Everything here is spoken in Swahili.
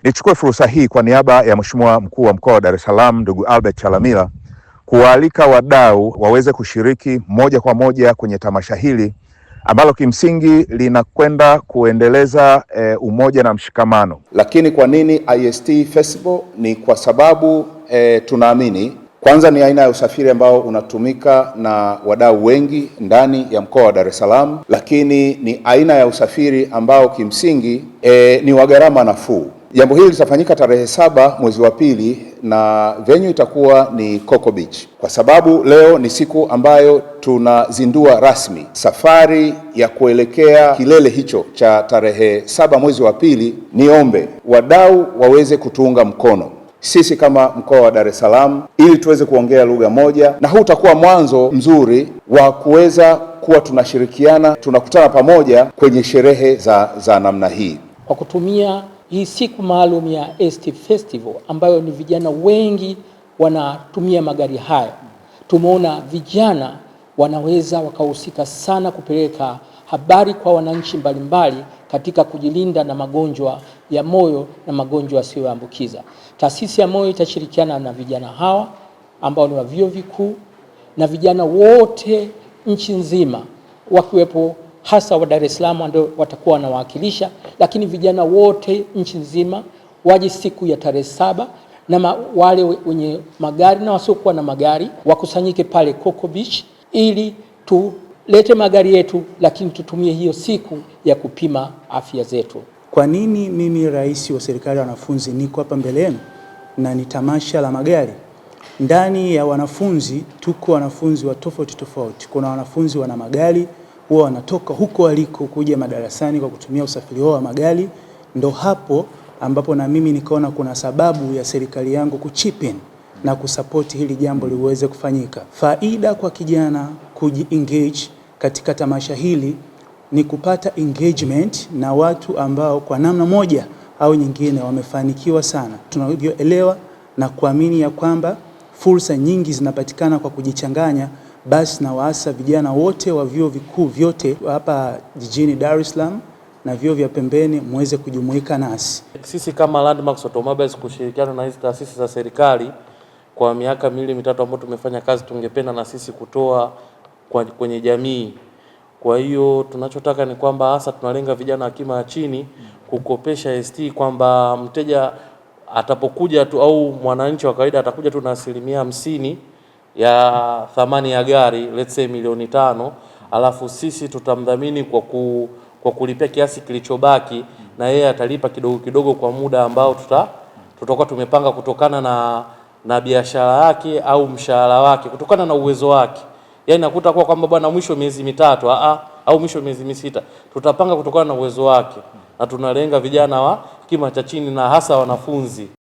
Nichukue fursa hii kwa niaba ya Mheshimiwa Mkuu wa Mkoa wa Dar es Salaam ndugu Albert Chalamila kuwaalika wadau waweze kushiriki moja kwa moja kwenye tamasha hili ambalo kimsingi linakwenda kuendeleza umoja na mshikamano. Lakini kwa nini IST Festival? Ni kwa sababu tunaamini kwanza ni aina ya usafiri ambao unatumika na wadau wengi ndani ya mkoa wa Dar es Salaam, lakini ni aina ya usafiri ambao kimsingi ni wa gharama nafuu. Jambo hili litafanyika tarehe 7 mwezi wa pili na venue itakuwa ni Coco Beach. Kwa sababu leo ni siku ambayo tunazindua rasmi safari ya kuelekea kilele hicho cha tarehe 7 mwezi wa pili, niombe wadau waweze kutuunga mkono sisi kama mkoa wa Dar es Salaam ili tuweze kuongea lugha moja, na huu utakuwa mwanzo mzuri wa kuweza kuwa tunashirikiana, tunakutana pamoja kwenye sherehe za namna hii. Kwa kutumia hii siku maalum ya IST Festival ambayo ni vijana wengi wanatumia magari haya, tumeona vijana wanaweza wakahusika sana kupeleka habari kwa wananchi mbalimbali katika kujilinda na magonjwa ya moyo na magonjwa yasiyoambukiza. Taasisi ya Moyo itashirikiana na vijana hawa ambao ni wa vyuo vikuu na vijana wote nchi nzima, wakiwepo hasa wa Dar es Salaam ndio watakuwa wanawakilisha, lakini vijana wote nchi nzima waje siku ya tarehe 7, na wale wenye magari na wasiokuwa na magari wakusanyike pale Coco Beach ili tulete magari yetu, lakini tutumie hiyo siku ya kupima afya zetu. Kwa nini mimi rais wa serikali ya wanafunzi niko hapa mbele yenu na ni tamasha la magari? Ndani ya wanafunzi tuko wanafunzi wa tofauti tofauti. Kuna wanafunzi wana magari huwa wanatoka huko waliko kuja madarasani kwa kutumia usafiri wao wa magari. Ndo hapo ambapo na mimi nikaona kuna sababu ya serikali yangu kuchip in na kusupport hili jambo liweze kufanyika. Faida kwa kijana kuji-engage katika tamasha hili ni kupata engagement na watu ambao kwa namna moja au nyingine wamefanikiwa sana. Tunavyoelewa na kuamini ya kwamba fursa nyingi zinapatikana kwa kujichanganya, basi na waasa vijana wote wa vyuo vikuu vyote hapa jijini Dar es Salaam na vyuo vya pembeni muweze kujumuika nasi. Sisi kama Landmarks Automobiles kushirikiana na hizi taasisi za serikali kwa miaka 2-3 ambayo tumefanya kazi, tungependa na sisi kutoa kwenye jamii. Kwa hiyo tunachotaka ni kwamba hasa tunalenga vijana wa kima ya chini kukopesha ST, kwamba mteja atapokuja tu au mwananchi wa kawaida atakuja tu na 50% ya thamani ya gari, let's say milioni 5, alafu sisi tutamdhamini kwa kulipia kiasi kilichobaki, na yeye atalipa kidogo kidogo kwa muda ambao tutakuwa tumepanga kutokana na biashara yake au mshahara wake, kutokana na uwezo wake. Yaani nakuta kwa kwamba bwana mwisho miezi 3 au mwisho miezi 6, tutapanga kutokana na uwezo wake, na tunalenga vijana wa kima cha chini na hasa wanafunzi.